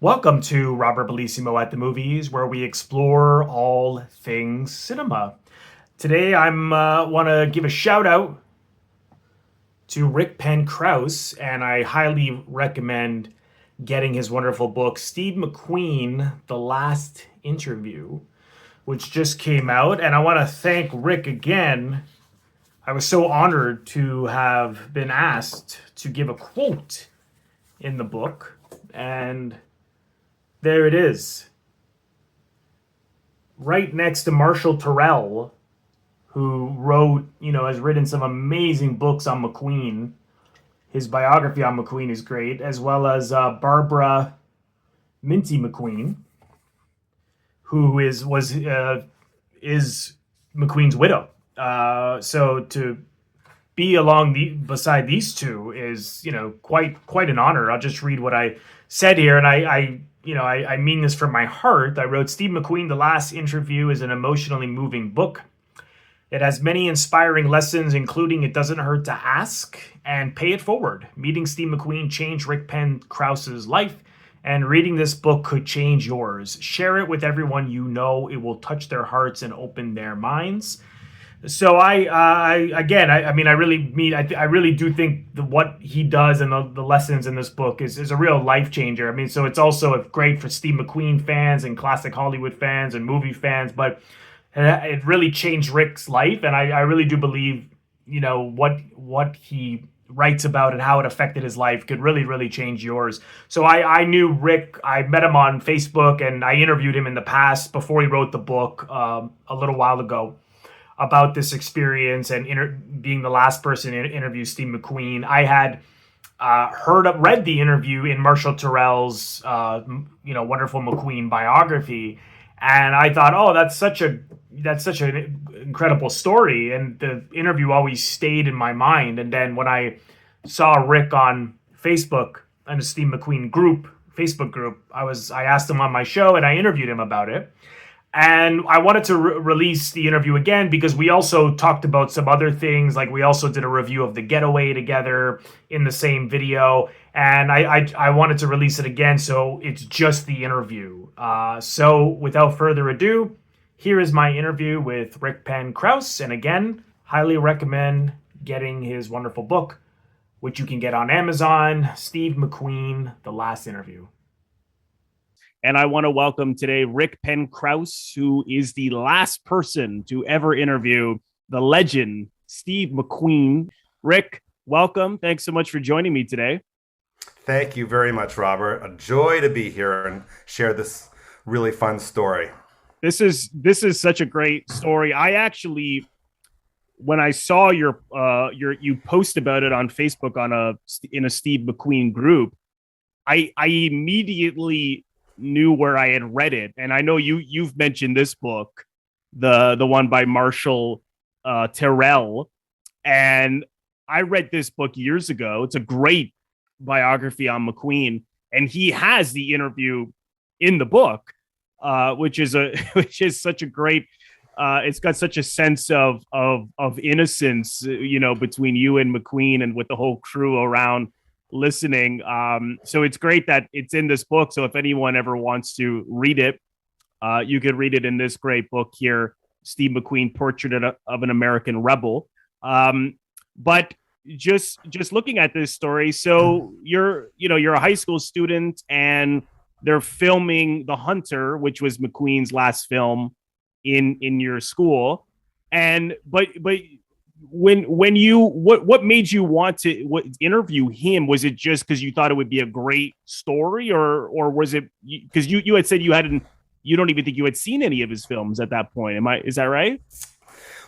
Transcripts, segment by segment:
Welcome to Robert Bellissimo at the Movies, where we explore all things cinema. Today, I'm want to give a shout out to Rick Penn-Kraus, and I highly recommend getting his wonderful book, Steve McQueen: The Last Interview, which just came out. And I want to thank Rick again. I was so honored to have been asked to give a quote in the book, and there it is, right next to Marshall Terrell, who has written some amazing books on McQueen. His biography on McQueen is great, as well as Barbara Minty McQueen, who is McQueen's widow. So to be beside these two is quite an honor. I'll just read what I said here, and I mean this from my heart. I wrote, Steve McQueen: The Last Interview is an emotionally moving book. It has many inspiring lessons, including it doesn't hurt to ask and pay it forward. Meeting Steve McQueen changed Rick Penn-Kraus's life, and reading this book could change yours. Share it with everyone you know. It will touch their hearts and open their minds. So I really do think what he does and the lessons in this book is a real life changer. I mean, so it's also great for Steve McQueen fans and classic Hollywood fans and movie fans, but it really changed Rick's life, and I really do believe what he writes about and how it affected his life could really change yours. So I knew Rick. I met him on Facebook, and I interviewed him in the past before he wrote the book a little while ago about this experience and being the last person to interview Steve McQueen. I had read the interview in Marshall Terrell's wonderful McQueen biography, and I thought, oh, that's such an incredible story, and the interview always stayed in my mind. And then when I saw Rick on Facebook and the Steve McQueen Facebook group, I asked him on my show, and I interviewed him about it. And I wanted to release the interview again because we also talked about some other things. Like, we also did a review of The Getaway together in the same video. And I wanted to release it again, so it's just the interview. So without further ado, here is my interview with Rick Penn-Kraus. And again, highly recommend getting his wonderful book, which you can get on Amazon, Steve McQueen: The Last Interview. And I want to welcome today Rick Penn-Kraus, who is the last person to ever interview the legend, Steve McQueen. Rick, welcome. Thanks so much for joining me today. Thank you very much, Robert. A joy to be here and share this really fun story. This is such a great story. I actually, when I saw you post about it on Facebook in a Steve McQueen group, I immediately knew where I had read it. And I know you've mentioned this book, the one by Marshall Terrell, and I read this book years ago. It's a great biography on McQueen, and he has the interview in the book, which is such a great. It's got such a sense of innocence, between you and McQueen and with the whole crew around listening. So it's great that it's in this book. So if anyone ever wants to read it, you could read it in this great book here, Steve McQueen: Portrait of an American Rebel. But just looking at this story, so you're a high school student, and they're filming The Hunter, which was McQueen's last film in your school. And but when you what made you want to interview him? Was it just because you thought it would be a great story, or was it because you had said you don't even think you had seen any of his films at that point? Is that right?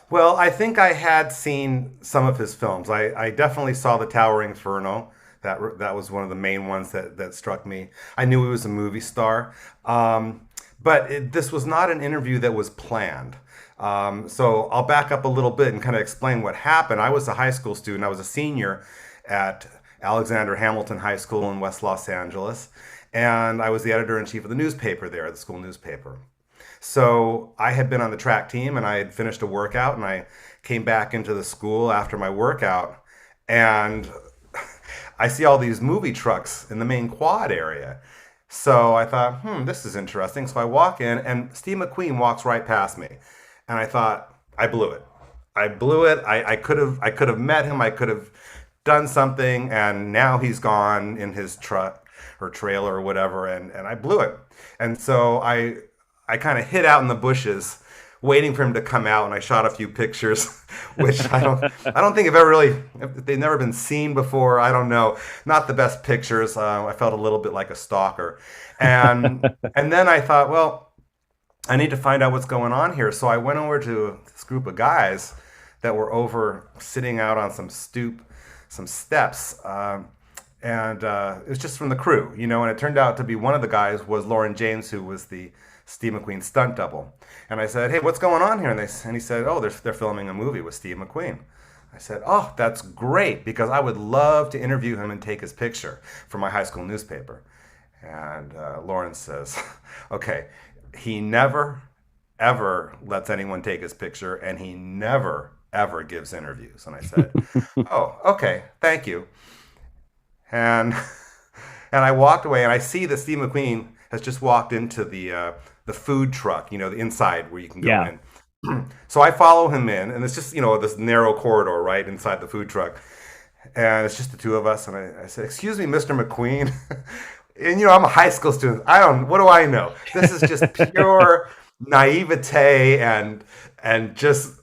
Well, I think I had seen some of his films. I definitely saw The Towering Inferno. That was one of the main ones that struck me. I knew he was a movie star, but this was not an interview that was planned. So I'll back up a little bit and kind of explain what happened. I was a high school student. I was a senior at Alexander Hamilton High School in West Los Angeles, and I was the editor-in-chief of the newspaper there, the school newspaper. So I had been on the track team, and I had finished a workout, and I came back into the school after my workout, and I see all these movie trucks in the main quad area. So I thought, this is interesting. So I walk in, and Steve McQueen walks right past me, and I thought, I blew it. I blew it. I could have met him. I could have done something, and now he's gone in his truck or trailer or whatever, and I blew it. And so I kind of hid out in the bushes, waiting for him to come out, and I shot a few pictures, which I don't think have ever really, they've never been seen before. I don't know, not the best pictures. I felt a little bit like a stalker, and then I thought, well, I need to find out what's going on here. So I went over to this group of guys that were over sitting out on some stoop, some steps. And it was just from the crew, and it turned out to be one of the guys was Lauren James, who was the Steve McQueen stunt double. And I said, hey, what's going on here? And he said, oh, they're filming a movie with Steve McQueen. I said, oh, that's great, because I would love to interview him and take his picture for my high school newspaper. And Lauren says, okay, he never, ever lets anyone take his picture, and he never, ever gives interviews. And I said, oh, okay, thank you. And and I walked away, and I see that Steve McQueen has just walked into the food truck, the inside where you can go Yeah. in. So I follow him in, and it's just this narrow corridor right inside the food truck, and it's just the two of us. And I said, "Excuse me, Mr. McQueen," and I'm a high school student. What do I know? This is just pure naivete and just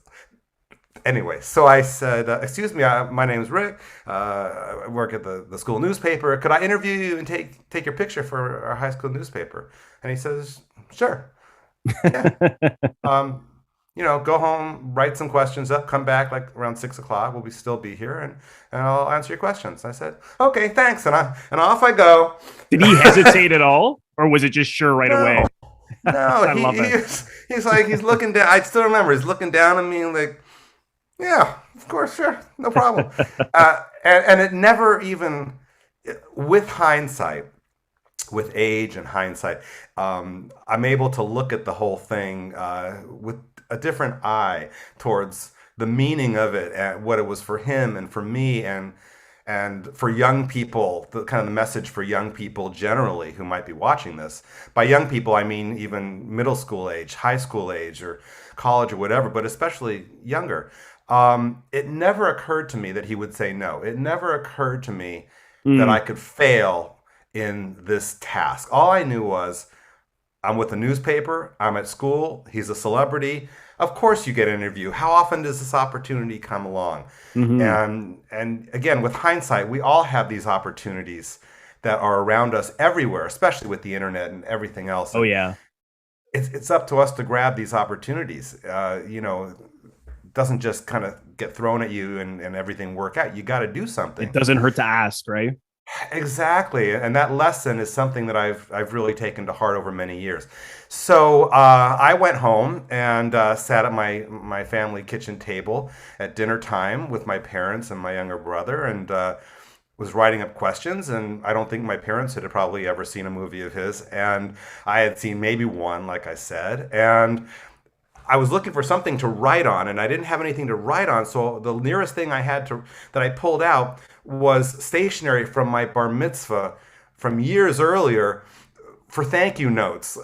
anyway, so I said, "Excuse me, my name's Rick. I work at the school newspaper. Could I interview you and take your picture for our high school newspaper?" And he says, "Sure. Yeah. Um, go home, write some questions up, come back like around 6 o'clock. We'll still be here, and I'll answer your questions." I said, "Okay, thanks," and off I go. Did he hesitate at all, or was it just sure right away? No, no, I love it. he's like he's looking down. I still remember he's looking down at me like. Yeah, of course, sure, no problem. And it never even, with hindsight, with age and hindsight, I'm able to look at the whole thing with a different eye towards the meaning of it and what it was for him and for me and for young people, the kind of the message for young people generally who might be watching this. By young people, I mean even middle school age, high school age, or college or whatever, but especially younger. It never occurred to me that he would say no. It never occurred to me that I could fail in this task. All I knew was I'm with a newspaper, I'm at school, he's a celebrity. Of course you get an interview. How often does this opportunity come along? Mm-hmm. And again, with hindsight, we all have these opportunities that are around us everywhere, especially with the internet and everything else. Oh yeah. It's up to us to grab these opportunities. Doesn't just kind of get thrown at you and everything work out. You got to do something. It doesn't hurt to ask, right? Exactly. And that lesson is something that I've really taken to heart over many years. So I went home and sat at my family kitchen table at dinner time with my parents and my younger brother, and was writing up questions. And I don't think my parents had probably ever seen a movie of his. And I had seen maybe one, like I said. And I was looking for something to write on, and I didn't have anything to write on. So the nearest thing I had that I pulled out was stationery from my bar mitzvah from years earlier for thank you notes.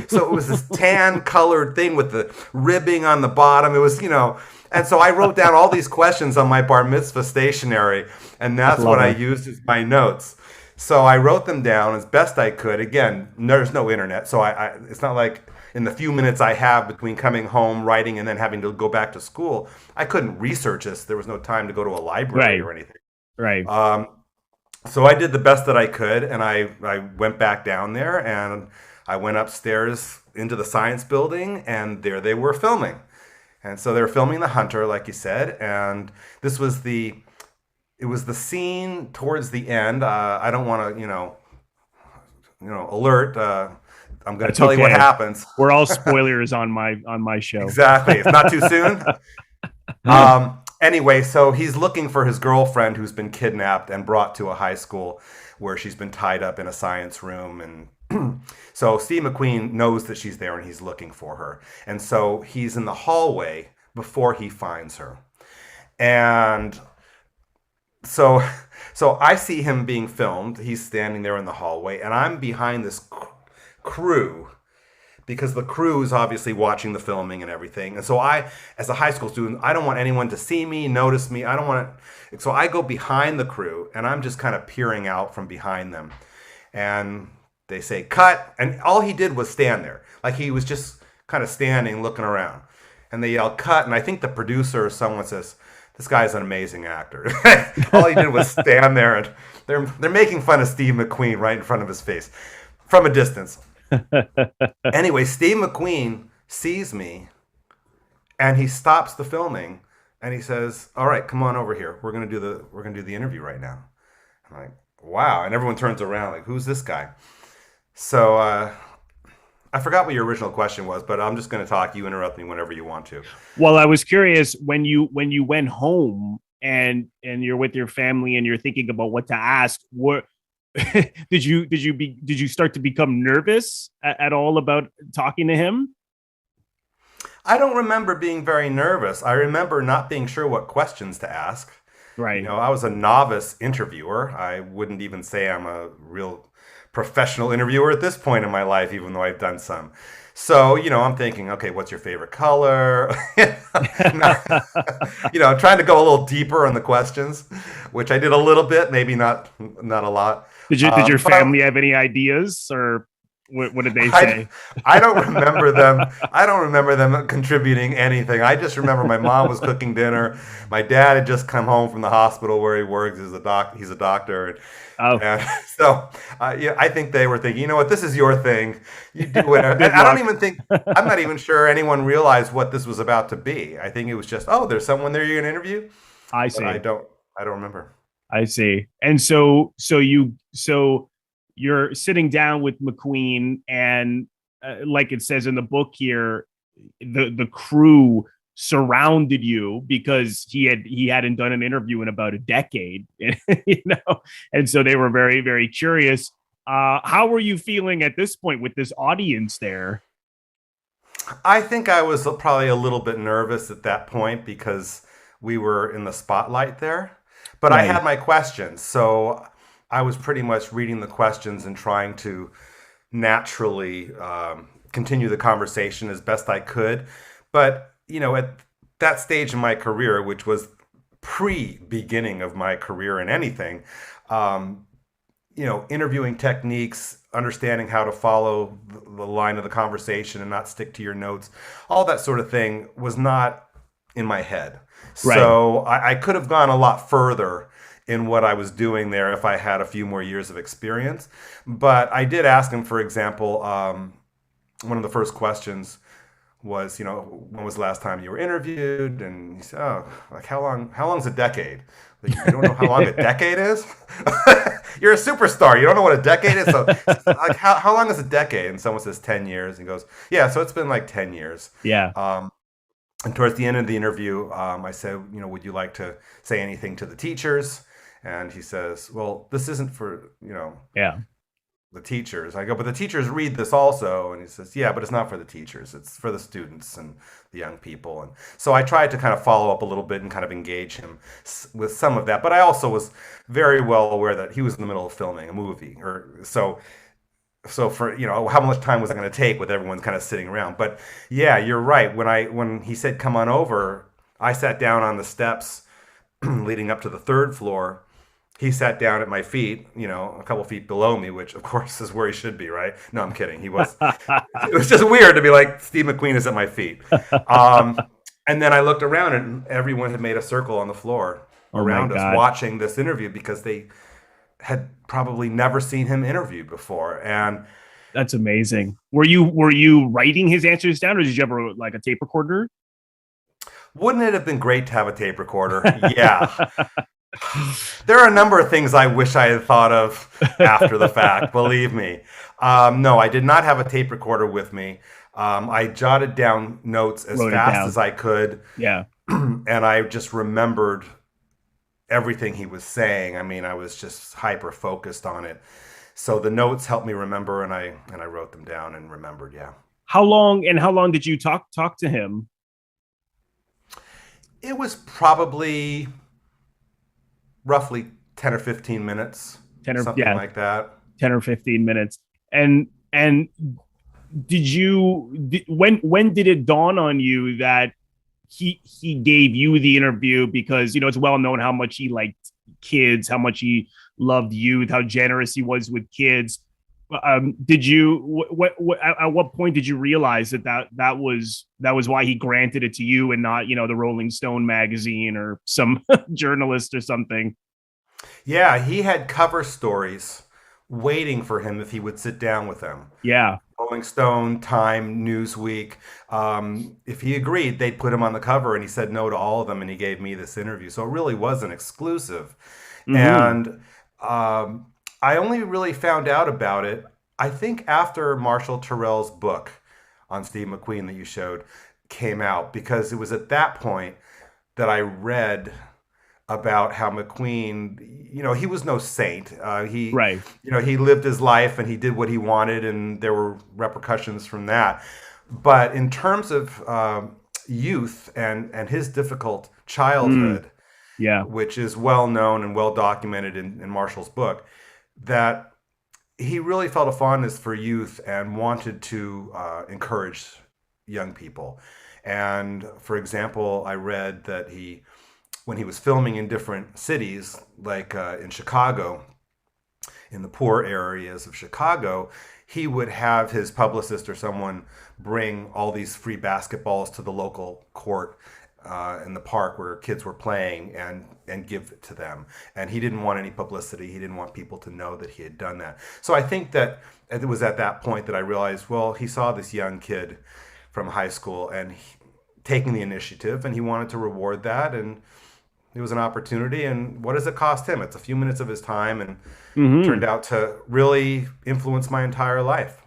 So it was this tan colored thing with the ribbing on the bottom. It was, and so I wrote down all these questions on my bar mitzvah stationery, and that's what I used as my notes. So I wrote them down as best I could. Again, there's no internet, so it's not like in the few minutes I have between coming home, writing, and then having to go back to school, I couldn't research this. There was no time to go to a library or anything. Right. So I did the best that I could, and I went back down there, and I went upstairs into the science building, and there they were filming. And so they were filming The Hunter, like you said, and it was the scene towards the end. I don't want to, alert. I'm going to tell you what happens. We're all spoilers on my show. Exactly. It's not too soon. Anyway, so he's looking for his girlfriend who's been kidnapped and brought to a high school where she's been tied up in a science room. And so Steve McQueen knows that she's there and he's looking for her. And so he's in the hallway before he finds her. And so so I see him being filmed. He's standing there in the hallway, and I'm behind this crew because the crew is obviously watching the filming and everything. And so I, as a high school student, I don't want anyone to see me, notice me. I don't want to. So I go behind the crew, and I'm just kind of peering out from behind them. And they say cut, and all he did was stand there, like he was just kind of standing, looking around. And they yell cut, and I think the producer or someone says, "This guy's an amazing actor." All he did was stand there, and they're making fun of Steve McQueen right in front of his face from a distance. Anyway, Steve McQueen sees me, and he stops the filming, and he says, "All right, come on over here. We're gonna do the interview right now." I'm like, "Wow!" And everyone turns around, like, "Who's this guy?" So I forgot what your original question was, but I'm just going to talk. You interrupt me whenever you want to. Well, I was curious when you went home and you're with your family and you're thinking about what to ask. What did you start to become nervous at all about talking to him? I don't remember being very nervous. I remember not being sure what questions to ask. Right. You know, I was a novice interviewer. I wouldn't even say I'm a real professional interviewer at this point in my life, even though I've done some. So, you know, I'm thinking, okay, what's your favorite color? Trying to go a little deeper on the questions, which I did a little bit, maybe not a lot. Did your family have any ideas, or what did they say? I don't remember them. I don't remember them contributing anything. I just remember my mom was cooking dinner. My dad had just come home from the hospital where he works. He's a doctor. And so, I think they were thinking, you know what, this is your thing. You do whatever. And I don't even think, I'm not even sure anyone realized what this was about to be. I think it was just, oh, there's someone there you're going to interview. I see. But I don't remember. I see. And so you're sitting down with McQueen, and like it says in the book here, the crew surrounded you because he hadn't done an interview in about a decade, and so they were very, very curious. How were you feeling at this point with this audience there? I think I was probably a little bit nervous at that point because we were in the spotlight there, but right. I had my questions, so I was pretty much reading the questions and trying to naturally continue the conversation as best I could. But, at that stage in my career, which was pre-beginning of my career in anything, interviewing techniques, understanding how to follow the line of the conversation and not stick to your notes, all that sort of thing was not in my head. Right. So I could have gone a lot further in what I was doing there if I had a few more years of experience. But I did ask him, for example, one of the first questions was, when was the last time you were interviewed? And he said, oh, like how long's a decade? Like, you don't know how long a decade is? You're a superstar. You don't know what a decade is? So like, how long is a decade? And someone says 10 years. And he goes, yeah, so it's been like 10 years. Yeah. And towards the end of the interview, I said, would you like to say anything to the teachers? And he says, well, this isn't for, the teachers. I go, but the teachers read this also. And he says, yeah, but it's not for the teachers. It's for the students and the young people. And so I tried to kind of follow up a little bit and kind of engage him with some of that. But I also was very well aware that he was in the middle of filming a movie. So for, how much time was it going to take with everyone kind of sitting around? But yeah, you're right. When he said, come on over, I sat down on the steps leading up to the third floor. He sat down at my feet, a couple feet below me, which of course is where he should be, right? No, I'm kidding. He was. It was just weird to be like, Steve McQueen is at my feet. And then I looked around, and everyone had made a circle on the floor around us watching this interview because they had probably never seen him interviewed before. And that's amazing. Were you writing his answers down, or did you have a tape recorder? Wouldn't it have been great to have a tape recorder? Yeah. There are a number of things I wish I had thought of after the fact, believe me. No, I did not have a tape recorder with me. I jotted down notes as fast as I could. Yeah. And I just remembered everything he was saying. I mean, I was just hyper focused on it. So the notes helped me remember, and I wrote them down and remembered, yeah. How long did you talk to him? It was probably roughly 10 or 15 minutes, 10 or something yeah, like that. 10 or 15 minutes. And when did it dawn on you that he gave you the interview? Because it's well known how much he liked kids, how much he loved youth, how generous he was with kids. Did you at what point did you realize that was why he granted it to you and not the Rolling Stone magazine or some journalist or something? Yeah, he had cover stories waiting for him if he would sit down with them. Yeah. Rolling Stone, Time, Newsweek. If he agreed, they'd put him on the cover, and he said no to all of them, and he gave me this interview. So it really was an exclusive. Mm-hmm. And I only really found out about it, I think, after Marshall Terrell's book on Steve McQueen that you showed came out, because it was at that point that I read about how McQueen, he was no saint. Right. He lived his life and he did what he wanted, and there were repercussions from that. But in terms of youth and his difficult childhood, Yeah. which is well known and well documented in Marshall's book, that he really felt a fondness for youth and wanted to encourage young people. And for example, I read that when he was filming in different cities, like in Chicago, in the poor areas of Chicago, he would have his publicist or someone bring all these free basketballs to the local court in the park where kids were playing and give it to them. And he didn't want any publicity. He didn't want people to know that he had done that. So I think that it was at that point that I realized, well, he saw this young kid from high school and taking the initiative, and he wanted to reward that. And it was an opportunity, and what does it cost him? It's a few minutes of his time, and turned out to really influence my entire life.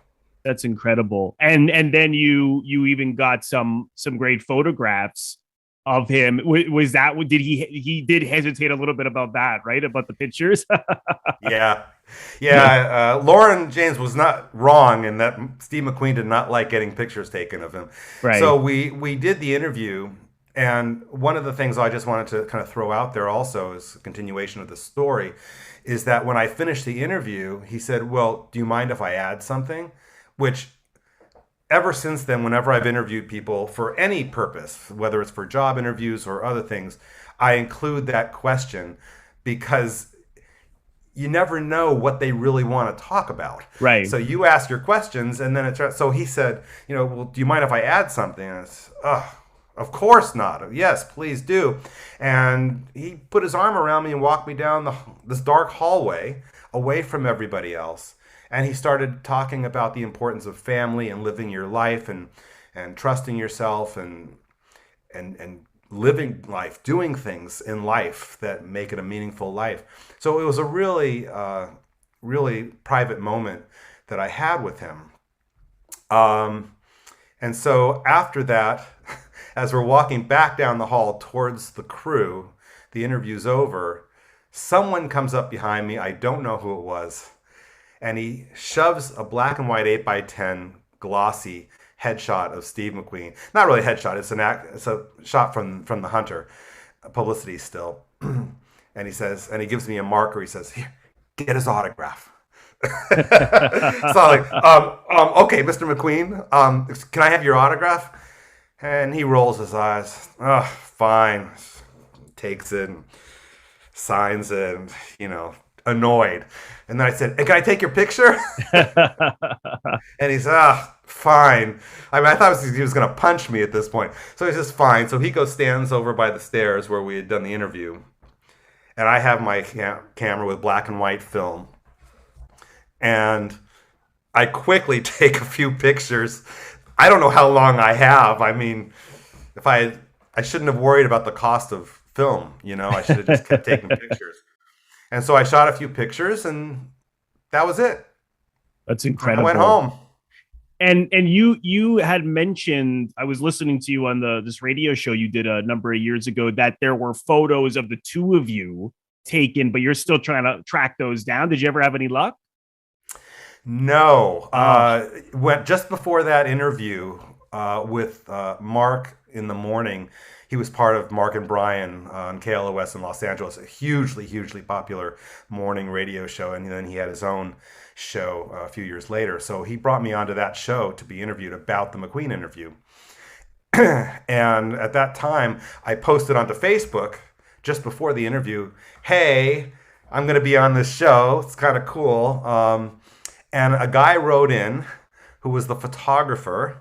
That's incredible. And then you even got some great photographs of him. Was that what did he did hesitate a little bit about that, right? About the pictures? Yeah. Lauren James was not wrong in that Steve McQueen did not like getting pictures taken of him. Right. So we did the interview. And one of the things I just wanted to kind of throw out there also as a continuation of the story is that when I finished the interview, he said, well, do you mind if I add something? Which ever since then, whenever I've interviewed people for any purpose, whether it's for job interviews or other things, I include that question because you never know what they really want to talk about. Right. So you ask your questions and then so he said, well, do you mind if I add something? And it's, of course not. Yes, please do. And he put his arm around me and walked me down this dark hallway away from everybody else. And he started talking about the importance of family and living your life and trusting yourself and living life, doing things in life that make it a meaningful life. So it was a really, really private moment that I had with him. And so after that, as we're walking back down the hall towards the crew, the interview's over, someone comes up behind me. I don't know who it was. And he shoves a black and white 8x10 glossy headshot of Steve McQueen. Not really a headshot. It's a shot from The Hunter, a publicity still. And he says, and he gives me a marker. He says, "Here, get his autograph." So I'm like, okay, Mr. McQueen, can I have your autograph? And he rolls his eyes. Oh, fine. Takes it and signs it, and, annoyed. And then I said, "Hey, can I take your picture?" And he said, fine. I mean, I thought he was going to punch me at this point. So he says, fine. So he stands over by the stairs where we had done the interview. And I have my camera with black and white film. And I quickly take a few pictures. I don't know how long I have. I mean, I shouldn't have worried about the cost of film. I should have just kept taking pictures. And so I shot a few pictures, and that was it. That's incredible. I went home. And you had mentioned, I was listening to you on this radio show you did a number of years ago, that there were photos of the two of you taken, but you're still trying to track those down. Did you ever have any luck? No. Just before that interview with Mark in the morning, He was part of Mark and Brian on KLOS in Los Angeles, a hugely popular morning radio show. And then he had his own show a few years later. So he brought me onto that show to be interviewed about the McQueen interview. And at that time, I posted onto Facebook just before the interview, hey, I'm going to be on this show. It's kind of cool. And a guy wrote in who was the photographer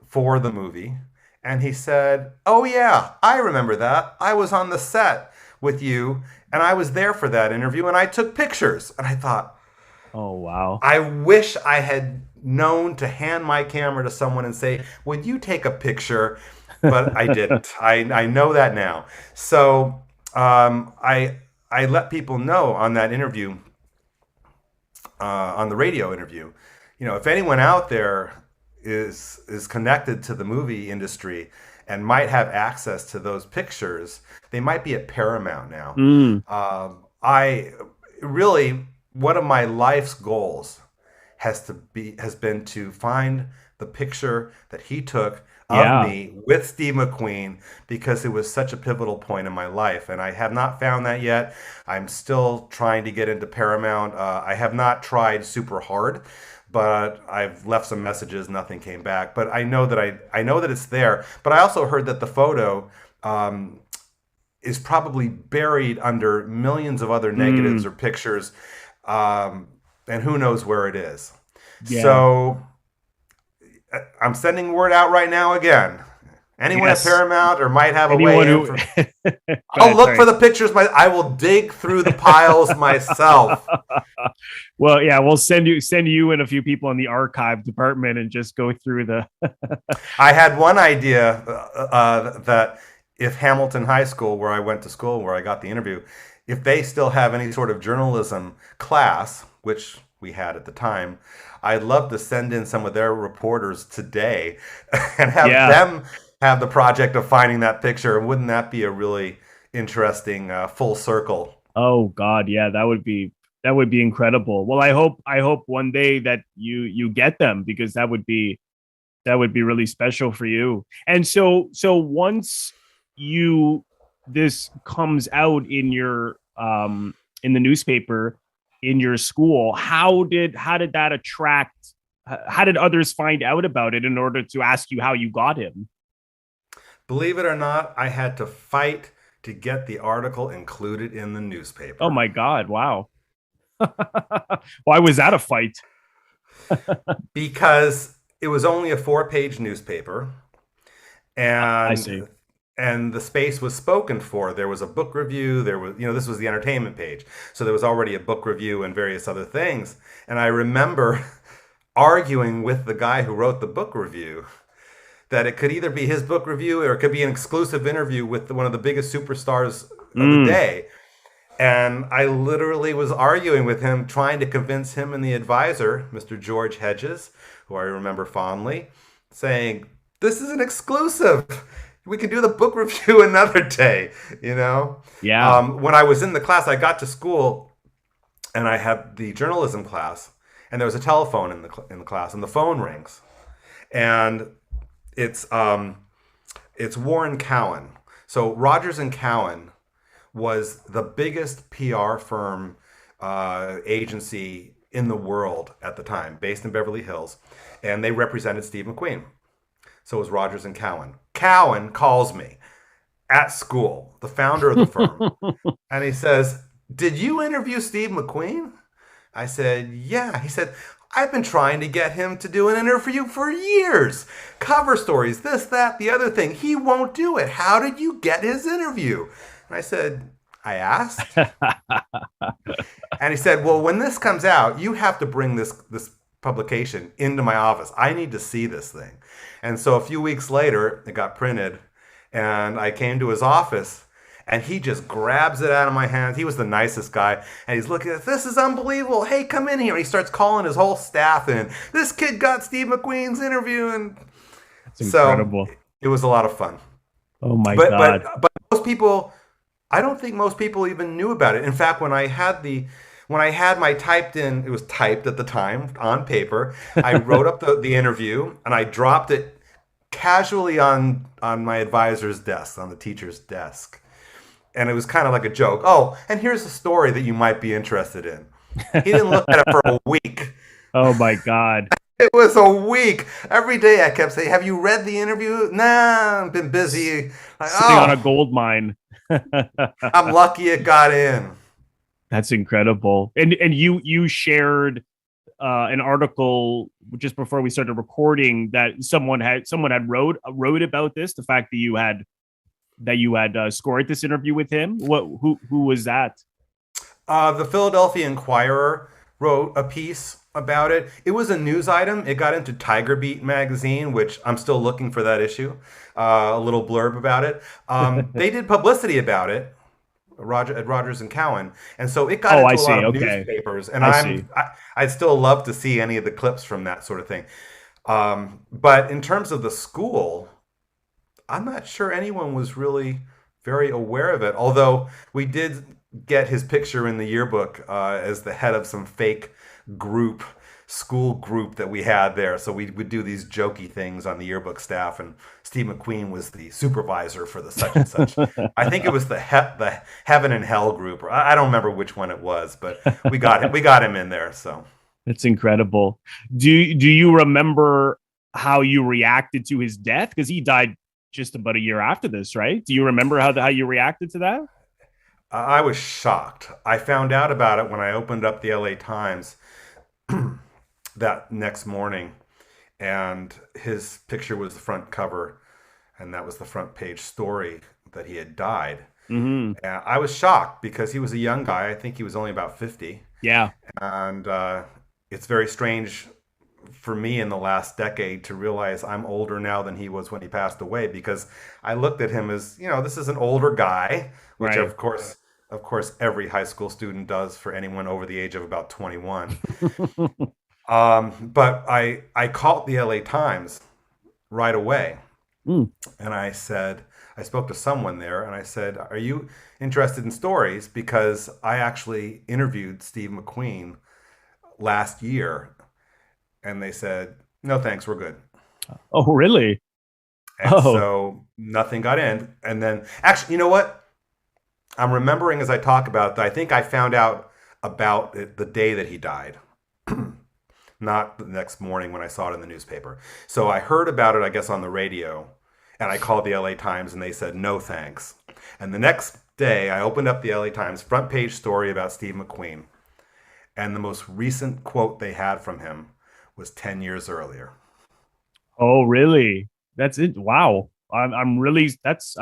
for the movie. And he said, oh, yeah, I remember that. I was on the set with you, and I was there for that interview, and I took pictures. And I thought, oh, wow. I wish I had known to hand my camera to someone and say, would you take a picture? But I didn't. I know that now. So I let people know on that interview, on the radio interview, if anyone out there is connected to the movie industry and might have access to those pictures, they might be at Paramount now. One of my life's goals has been to find the picture that he took of me with Steve McQueen, because it was such a pivotal point in my life, and I have not found that yet. I'm still trying to get into Paramount. I have not tried super hard, but I've left some messages. Nothing came back. But I know that it's there. But I also heard that the photo is probably buried under millions of other negatives or pictures, and who knows where it is. Yeah. So I'm sending word out right now again. Anyone at Paramount or might have a way in. I'll look for the pictures. I will dig through the piles myself. Well, yeah, we'll send you and a few people in the archive department and just go through the. I had one idea that if Hamilton High School, where I went to school, where I got the interview, if they still have any sort of journalism class, which we had at the time, I'd love to send in some of their reporters today and have them have the project of finding that picture. Wouldn't that be a really interesting full circle? Oh God, yeah, that would be incredible. Well, I hope one day that you get them, because that would be really special for you. And so once this comes out in your in the newspaper, in your school, how did that attract? How did others find out about it in order to ask you how you got him? Believe it or not, I had to fight to get the article included in the newspaper. Oh my God! Wow. Why was that a fight? Because it was only a 4-page newspaper, and I see. And the space was spoken for. There was a book review. There was, this was the entertainment page. So there was already a book review and various other things. And I remember arguing with the guy who wrote the book review that it could either be his book review or it could be an exclusive interview with one of the biggest superstars of the day. And I literally was arguing with him, trying to convince him and the advisor, Mr. George Hedges, who I remember fondly, saying, this is an exclusive. We can do the book review another day, Yeah. When I was in the class, I got to school and I had the journalism class, and there was a telephone in the class, and the phone rings, and it's Warren Cowan. So Rogers and Cowan was the biggest PR firm agency in the world at the time, based in Beverly Hills, and they represented Steve McQueen. So it was Rogers and Cowan. Cowan calls me at school, the founder of the firm, and he says, did you interview Steve McQueen? I said, yeah. He said, I've been trying to get him to do an interview for years. Cover stories, this, that, the other thing. He won't do it. How did you get his interview? And I said, I asked. And he said, well, when this comes out, you have to bring this publication into my office. I need to see this thing. And so a few weeks later, it got printed, and I came to his office, and he just grabs it out of my hands. He was the nicest guy, and he's looking at, this is unbelievable. Hey, come in here. And he starts calling his whole staff in. This kid got Steve McQueen's interview, and that's incredible. So it was a lot of fun. Oh my God. But most people, I don't think most people even knew about it. In fact, when I had my typed in, it was typed at the time on paper, I wrote up the interview, and I dropped it casually on my advisor's desk, on the teacher's desk. And it was kind of like a joke. Oh, and here's a story that you might be interested in. He didn't look at it for a week. Oh my God. It was a week. Every day I kept saying, "Have you read the interview?" Nah, I've been busy. Like, Sitting on a gold mine. I'm lucky it got in. That's incredible. And you shared an article just before we started recording that someone had wrote about this, the fact that you had scored this interview with him. Who was that? The Philadelphia Inquirer wrote a piece about it. It was a news item. It got into Tiger Beat magazine, which I'm still looking for that issue. A little blurb about it. They did publicity about it, at Rogers and Cowan, and so it got into a lot of newspapers. And I'd still love to see any of the clips from that sort of thing. But in terms of the school, I'm not sure anyone was really very aware of it. Although we did get his picture in the yearbook as the head of some fake school group that we had there. So we would do these jokey things on the yearbook staff, and Steve McQueen was the supervisor for the such and such. I think it was the Heaven and Hell group. Or I don't remember which one it was, but we got him in there. So it's incredible. Do you remember how you reacted to his death? Because he died just about a year after this, right? Do you remember how you reacted to that? I was shocked. I found out about it when I opened up the LA Times that next morning, and his picture was the front cover, and that was the front page story that he had died. Mm-hmm. And I was shocked because he was a young guy. I think he was only about 50. Yeah. And it's very strange for me in the last decade to realize I'm older now than he was when he passed away, because I looked at him as, this is an older guy, which right. Of course, every high school student does for anyone over the age of about 21. But I called the LA Times right away. And I spoke to someone there, and I said, "Are you interested in stories? Because I actually interviewed Steve McQueen last year." And they said, "No, thanks, we're good." Oh, really? And so nothing got in. And then, actually, you know what? I'm remembering as I talk about that, I think I found out about it the day that he died, not the next morning when I saw it in the newspaper. So I heard about it, I guess, on the radio, and I called the LA Times, and they said, "No, thanks." And the next day, I opened up the LA Times front page story about Steve McQueen, and the most recent quote they had from him was 10 years earlier. Oh, really? That's it. Wow. I'm really, that's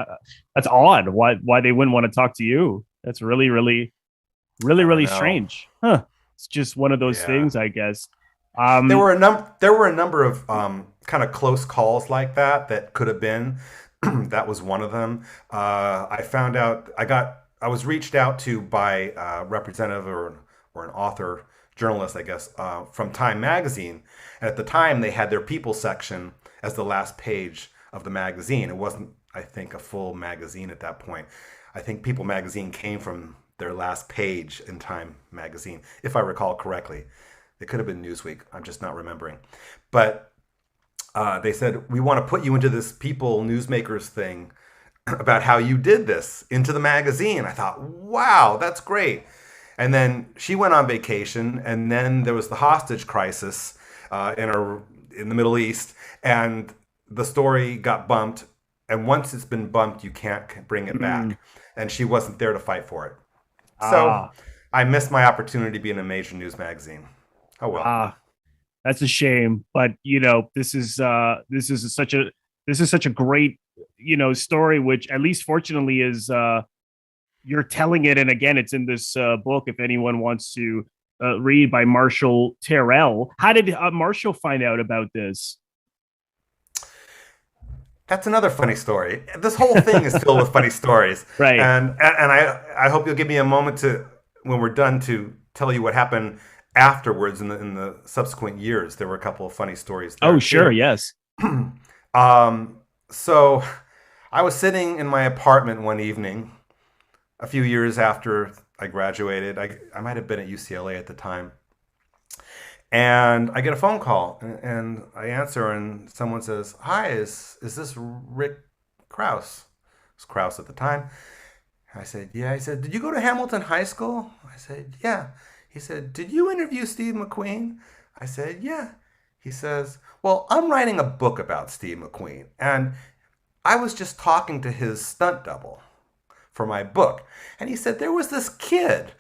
odd. Why they wouldn't want to talk to you? That's really strange. Huh. It's just one of those things, I guess. There were a number of kind of close calls like that could have been. That was one of them. I found out I was reached out to by a representative or an author, journalist, I guess, from Time magazine. And at the time, they had their People section as the last page of the magazine. It wasn't, I think, a full magazine at that point. I think People magazine came from their last page in Time magazine, if I recall correctly. It could have been Newsweek. I'm just not remembering. But they said, "We want to put you into this People newsmakers thing about how you did this into the magazine." I thought, wow, that's great. And then she went on vacation, and then there was the hostage crisis in the Middle East, and the story got bumped. And once it's been bumped, you can't bring it back. And she wasn't there to fight for it. So I missed my opportunity to be in a major news magazine. Oh well. That's a shame. But this is such a great story, which at least fortunately is you're telling it. And again, it's in this book. If anyone wants to read, by Marshall Terrell. How did Marshall find out about this? That's another funny story. This whole thing is filled with funny stories. Right. And I hope you'll give me a moment when we're done, to tell you what happened afterwards in the subsequent years. There were a couple of funny stories there. Oh, sure. Yes. So I was sitting in my apartment one evening a few years after I graduated. I might have been at UCLA at the time. And I get a phone call, and I answer, and someone says, "Hi, is this Rick Kraus?" It was Kraus at the time. I said, "Yeah." He said, "Did you go to Hamilton High School?" I said, "Yeah." He said, "Did you interview Steve McQueen?" I said, "Yeah." He says, "Well, I'm writing a book about Steve McQueen, and I was just talking to his stunt double for my book." And he said, "There was this kid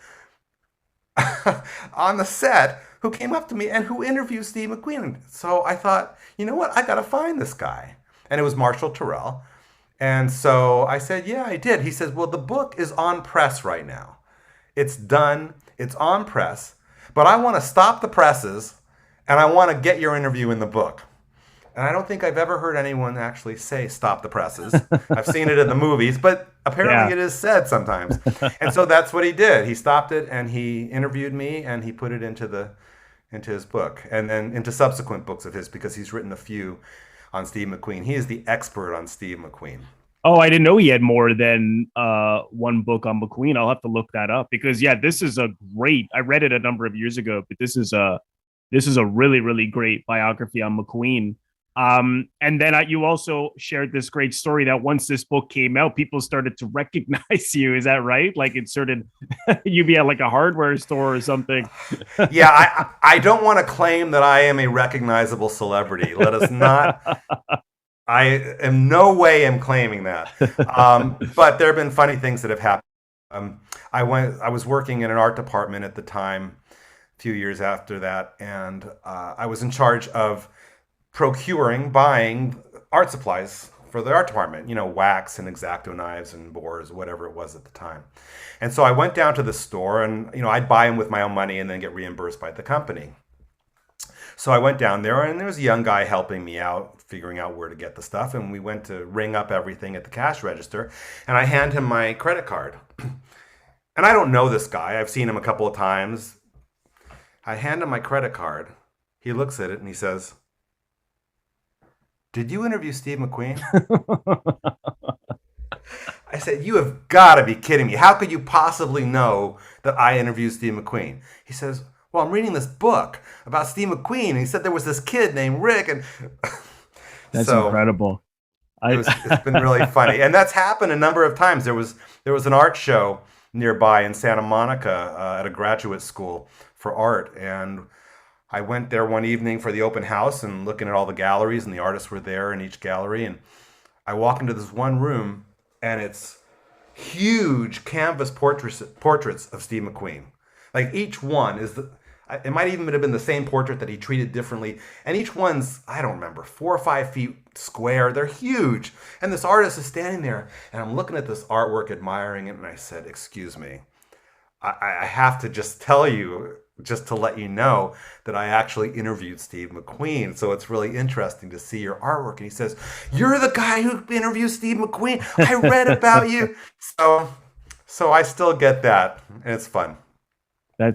on the set who came up to me and who interviewed Steve McQueen." So I thought, you know what? I got to find this guy. And it was Marshall Terrell. And so I said, "Yeah, I did." He says, "Well, the book is on press right now. It's done. It's on press. But I want to stop the presses and I want to get your interview in the book." And I don't think I've ever heard anyone actually say "stop the presses." I've seen it in the movies, but apparently Yeah. it is said sometimes. And so that's what he did. He stopped it and he interviewed me and he put it into his book and then into subsequent books of his, because he's written a few on Steve McQueen. He is the expert on Steve McQueen. Oh, I didn't know he had more than one book on McQueen. I'll have to look that up because yeah, this is a great. I read it a number of years ago, but this is a really really great biography on McQueen. And then you also shared this great story that once this book came out, people started to recognize you. Is that right? Like it started, you be at like a hardware store or something. Yeah, I don't want to claim that I am a recognizable celebrity. Let us not. I am no way am claiming that. But there have been funny things that have happened. I was working in an art department at the time, a few years after that, and I was in charge of buying art supplies for the art department, wax and X-Acto knives and bores, whatever it was at the time. And so I went down to the store and, I'd buy them with my own money and then get reimbursed by the company. So I went down there and there was a young guy helping me out, figuring out where to get the stuff. And we went to ring up everything at the cash register and I hand him my credit card. And I don't know this guy. I've seen him a couple of times. I hand him my credit card. He looks at it and he says, "Did you interview Steve McQueen?" I said, "You have got to be kidding me. How could you possibly know that I interviewed Steve McQueen?" He says, "Well, I'm reading this book about Steve McQueen. And he said there was this kid named Rick." And That's so incredible. it's been really funny. And that's happened a number of times. There was an art show nearby in Santa Monica at a graduate school for art. And I went there one evening for the open house and looking at all the galleries, and the artists were there in each gallery. And I walk into this one room, and it's huge canvas portraits of Steve McQueen. Like each one it might even have been the same portrait that he treated differently. And each one's, I don't remember, 4 or 5 feet square. They're huge. And this artist is standing there, and I'm looking at this artwork, admiring it. And I said, "Excuse me, I have to just tell you, just to let you know that I actually interviewed Steve McQueen. So it's really interesting to see your artwork." And he says, "You're the guy who interviewed Steve McQueen. I read about you." So I still get that, and it's fun. That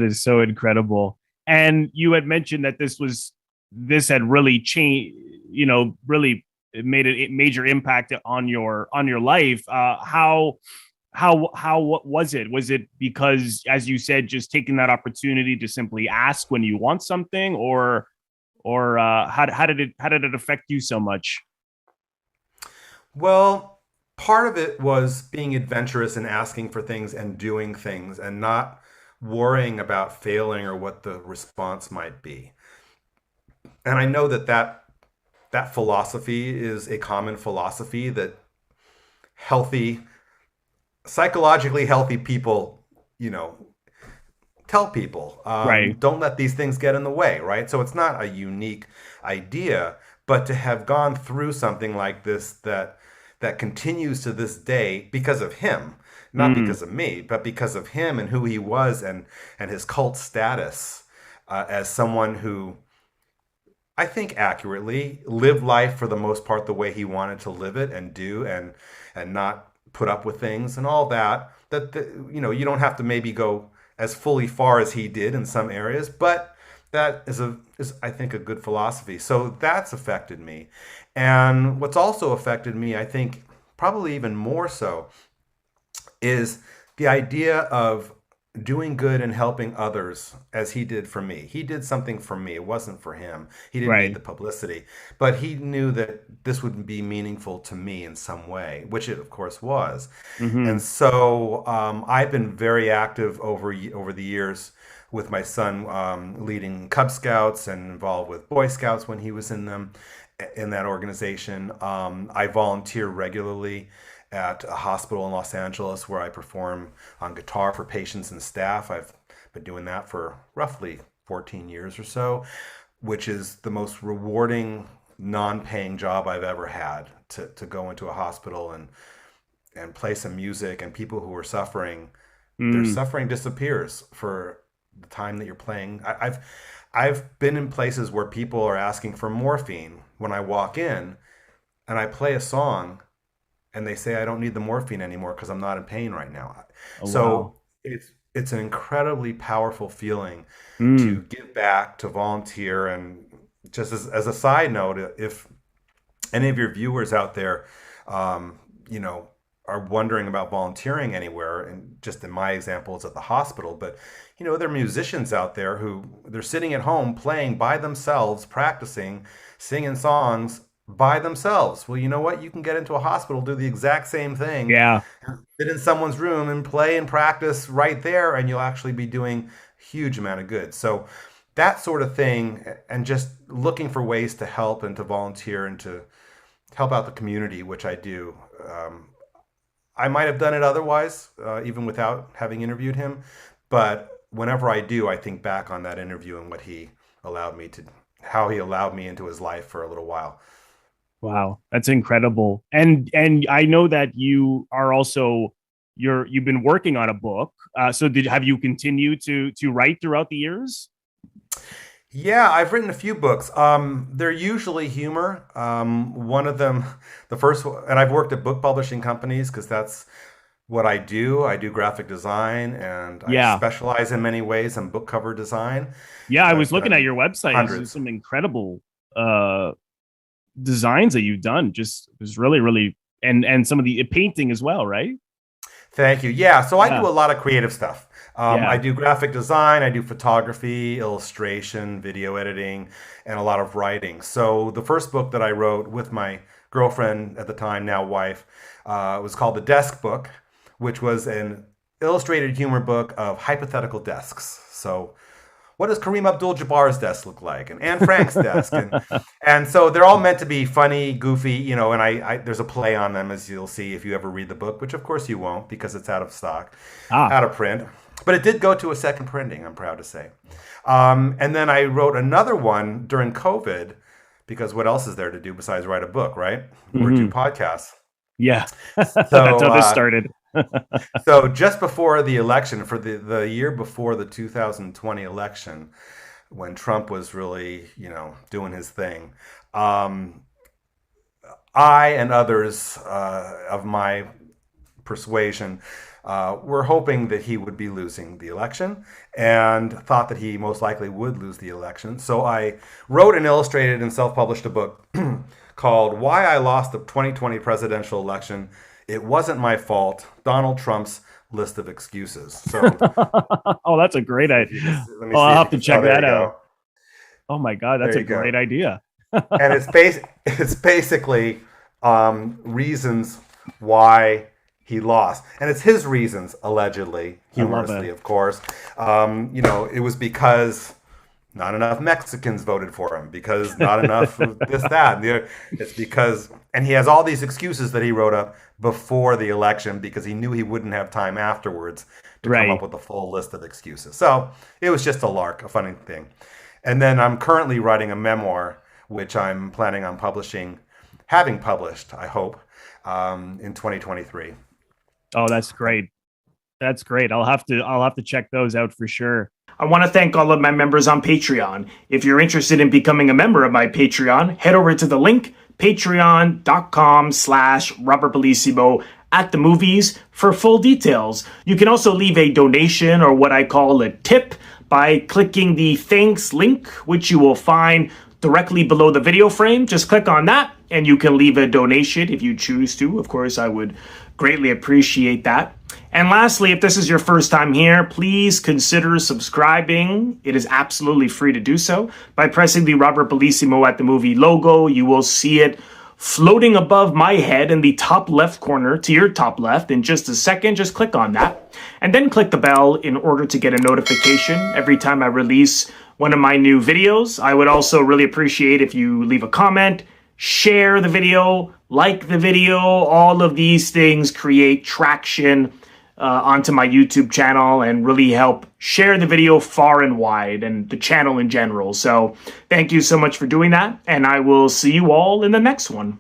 is so incredible. And you had mentioned that this had really changed, really made a major impact on your life. What was it? Was it because, as you said, just taking that opportunity to simply ask when you want something, or how did it affect you so much? Well, part of it was being adventurous and asking for things and doing things and not worrying about failing or what the response might be. And I know that philosophy is a common philosophy that psychologically healthy people, tell people, Right. don't let these things get in the way, right? So it's not a unique idea, but to have gone through something like this that continues to this day because of him, not because of me, but because of him and who he was and his cult status as someone who I think accurately lived life for the most part the way he wanted to live it and do and not put up with things and all that. You don't have to maybe go as fully far as he did in some areas, but that is I think a good philosophy. So that's affected me. And what's also affected me, I think probably even more so, is the idea of doing good and helping others as he did for me. He did something for me. It wasn't for him. He didn't need Right. the publicity, but he knew that this would be meaningful to me in some way, which it of course was. Hmm. And so I've been very active over the years with my son, leading Cub Scouts and involved with Boy Scouts when he was in them, in that organization. I volunteer regularly at a hospital in Los Angeles where I perform on guitar for patients and staff. I've been doing that for roughly 14 years or so, which is the most rewarding non-paying job I've ever had, to go into a hospital and play some music, and people who are suffering, their Mm. suffering disappears for the time that you're playing. I've been in places where people are asking for morphine when I walk in and I play a song and they say I don't need the morphine anymore because I'm not in pain right now. Oh, wow. So it's an incredibly powerful feeling to Mm. give back, to volunteer. And just as a side note, if any of your viewers out there, um, you know, are wondering about volunteering anywhere, and just in my example, it's at the hospital, but there are musicians out there who they're sitting at home playing by themselves, practicing, singing songs by themselves. Well, you know what? You can get into a hospital, do the exact same thing, Yeah. sit in someone's room and play and practice right there, and you'll actually be doing a huge amount of good. So that sort of thing, and just looking for ways to help and to volunteer and to help out the community, which I do. I might have done it otherwise, even without having interviewed him. But whenever I do, I think back on that interview and how he allowed me into his life for a little while. Wow, that's incredible. And I know that you are also you've been working on a book. So have you continued to write throughout the years? Yeah, I've written a few books. They're usually humor. One of them, the first one, and I've worked at book publishing companies because that's what I do. I do graphic design, and I Yeah. specialize in many ways in book cover design. Yeah, I I've was looking at done your website. There's hundreds. some incredible uh designs that you've done. Just it was really, really and some of the painting as well, right? Thank you. Yeah, so I do Yeah. a lot of creative stuff. I Yeah. do graphic design, I do photography, illustration, video editing, and a lot of writing. So the first book that I wrote with my girlfriend at the time, now wife, was called The Desk Book, which was an illustrated humor book of hypothetical desks. So what does Kareem Abdul-Jabbar's desk look like, and Anne Frank's desk, and so they're all meant to be funny, goofy, and I there's a play on them, as you'll see if you ever read the book, which of course you won't because it's out of stock, Ah. out of print. But it did go to a second printing, I'm proud to say. And then I wrote another one during COVID, because what else is there to do besides write a book, right? Or do Mhm. podcasts. Yeah. That's So how this started. so just before the election, for the year before the 2020 election, when Trump was really, doing his thing, um, I and others of my persuasion were hoping that he would be losing the election, and thought that he most likely would lose the election. So I wrote and illustrated and self-published a book called Why I Lost the 2020 Presidential Election. It Wasn't My Fault, Donald Trump's List of Excuses. So Oh, that's a great if you idea. let me Oh, see I'll if have you to can, check there that you out. go. Oh my God, that's There a you go. great idea. And it's basically reasons why he lost, and it's his reasons, allegedly, I love humorously, it. of course. It was because not enough Mexicans voted for him, because not enough of this, that. It's because, and he has all these excuses that he wrote up before the election because he knew he wouldn't have time afterwards to come up Right. with a full list of excuses. So it was just a lark, a funny thing. And then I'm currently writing a memoir, which I'm planning on having published, I hope, in 2023. Oh, that's great. That's great. I'll have to check those out for sure. I want to thank all of my members on Patreon. If you're interested in becoming a member of my Patreon, head over to the link, patreon.com/RobertBellissimo at the movies for full details. You can also leave a donation, or what I call a tip, by clicking the thanks link, which you will find directly below the video frame. Just click on that and you can leave a donation if you choose to. Of course, I would greatly appreciate that. And lastly, if this is your first time here, please consider subscribing. It is absolutely free to do so. By pressing the Robert Bellissimo at the Movie logo, you will see it floating above my head in the top left corner to your top left. In just a second, just click on that. And then click the bell in order to get a notification every time I release one of my new videos. I would also really appreciate if you leave a comment, share the video, like the video. All of these things create traction onto my YouTube channel and really help share the video far and wide and the channel in general. So thank you so much for doing that, and I will see you all in the next one.